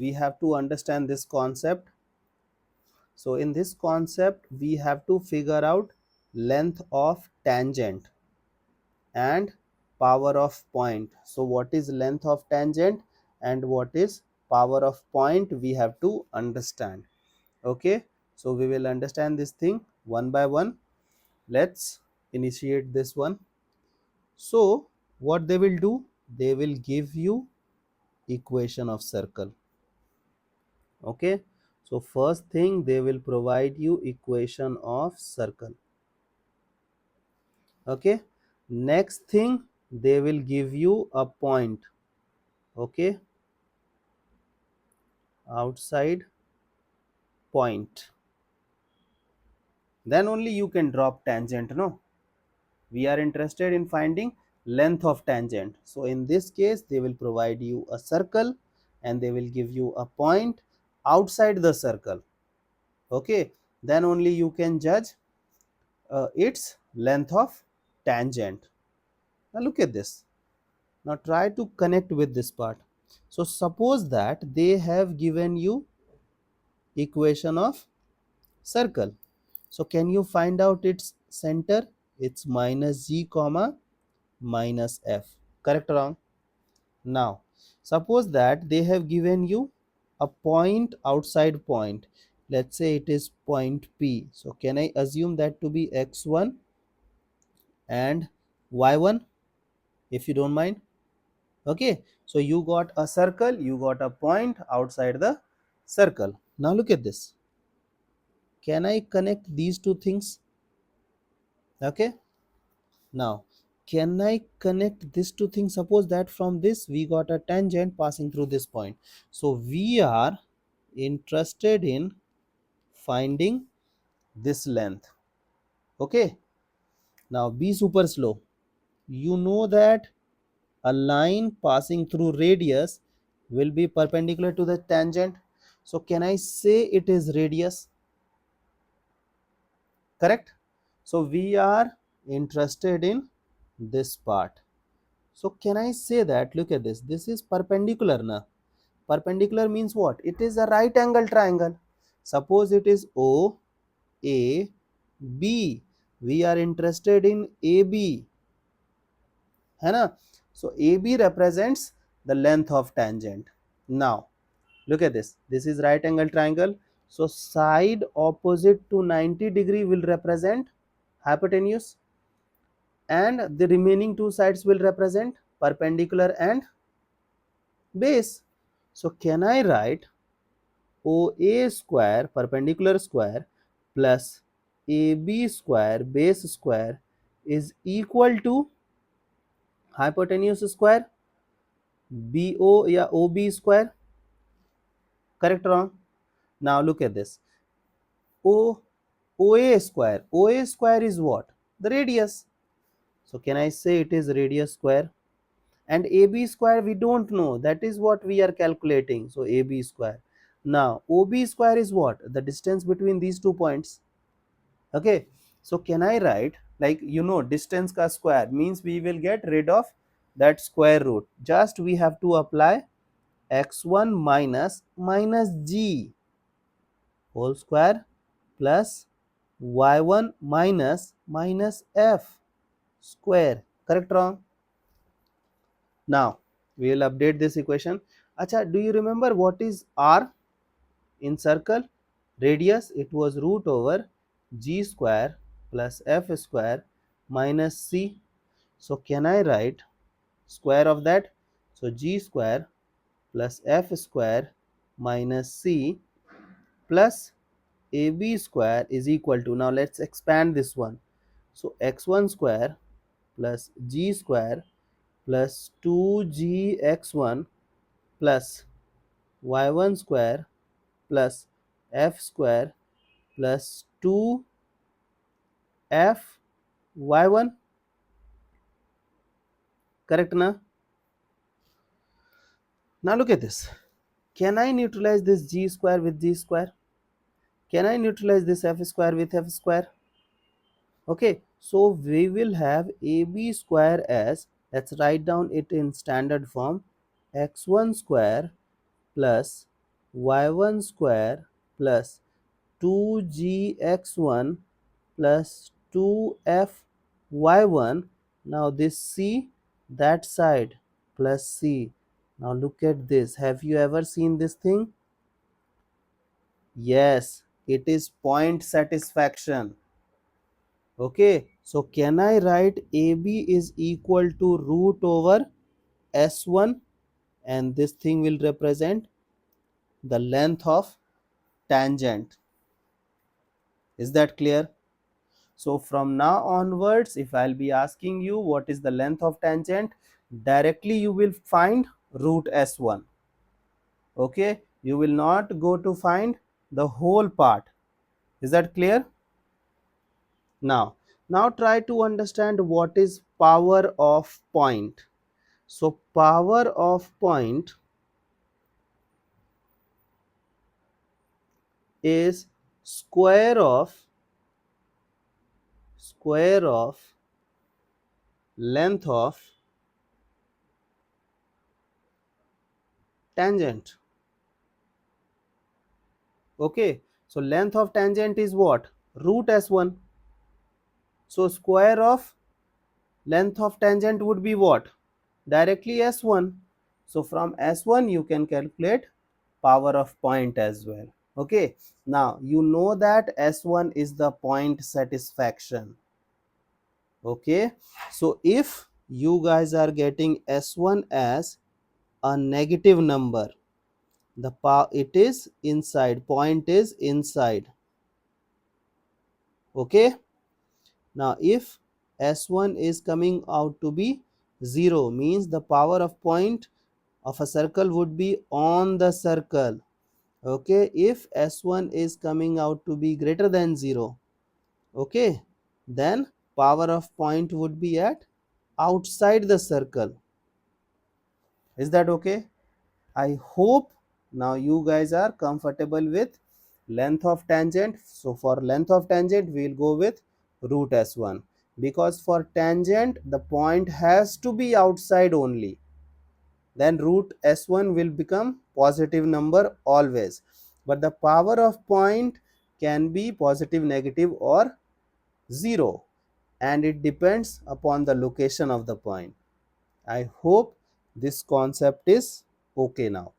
we have to understand this concept. So in this concept we have to figure out length of tangent and power of point. So what is length of tangent and what is power of point, we have to understand. Okay, so we will understand this thing one by one. Let's initiate this one. So what they will do, they will give you equation of circle. Okay, so first thing they will provide you equation of circle. Okay, next thing they will give you a point. Okay, outside point, then only you can drop tangent. No, we are interested in finding length of tangent. So in this case they will provide you a circle and they will give you a point outside the circle. Okay, then only you can judge its length of tangent. Now look at this. Now try to connect with this part. So suppose that they have given you equation of circle. So can you find out its center? It's minus g comma minus f. Correct or wrong? Now suppose that they have given you a point outside point. Let's say it is point P. So can I assume that to be x1 and y1, if you don't mind? Okay, so you got a circle, you got a point outside the circle. Now look at this. Can I connect these two things? Okay, now can I connect these two things? Suppose that from this we got a tangent passing through this point. So we are interested in finding this length. Okay, now be super slow. You know that a line passing through radius will be perpendicular to the tangent. So can I say it is radius? Correct. So we are interested in this part. So can I say that, look at this is perpendicular na. Perpendicular means what? It is a right angle triangle. Suppose it is O A B, we are interested in AB, है ना? So AB represents the length of tangent. Now look at this. This is right angle triangle. So side opposite to 90° will represent hypotenuse and the remaining two sides will represent perpendicular and base. So can I write OA square perpendicular square plus AB square base square is equal to hypotenuse square BO या OB square? Correct or wrong? Now look at this. OA square. OA square is what? The radius. So can I say it is radius square? And AB square we don't know. That is what we are calculating. So AB square. Now OB square is what? The distance between these 2 points. Okay. So can I write, like, distance ka square means we will get rid of that square root. Just we have to apply x1 minus g whole square plus y1 minus f square. Correct or wrong? Now we will update this equation. Acha, do you remember what is r in circle? Radius, it was root over g square plus f square minus c. So can I write square of that? So g square plus f square minus c plus ab square is equal to, now let's expand this one. So x1 square plus g square plus 2gx1 plus y1 square plus f square plus 2f y1. Correct na? Now look at this. Can I neutralize this g square with g square? Can I neutralize this f square with f square? Okay, so we will have ab square as, let's write down it in standard form, x1 square plus y1 square plus 2gx1 plus 2f(y1). Now this c, that side, plus c. Now look at this. Have you ever seen this thing? Yes, it is point satisfaction. Okay, so can I write AB is equal to root over S1, and this thing will represent the length of tangent. Is that clear? So from now onwards, if I'll be asking you what is the length of tangent, directly you will find root S1. Okay, you will not go to find the whole part. Is that clear? Now try to understand what is power of point. So power of point is square of length of tangent. Okay, so length of tangent is what? Root S1. So square of length of tangent would be what? Directly S1. So from S1 you can calculate power of point as well. Okay, now you know that S1 is the point satisfaction. Okay, so if you guys are getting S1 as a negative number, the it is inside, point is inside. Okay, now if S1 is coming out to be 0, means the power of point of a circle would be on the circle. Okay, if S1 is coming out to be greater than 0, okay, then power of point would be at outside the circle. Is that okay? I hope now you guys are comfortable with length of tangent. So for length of tangent we will go with root S1, because for tangent the point has to be outside only. Then root S1 will become positive number always. But the power of point can be positive, negative or 0, and it depends upon the location of the point. I hope this concept is okay now.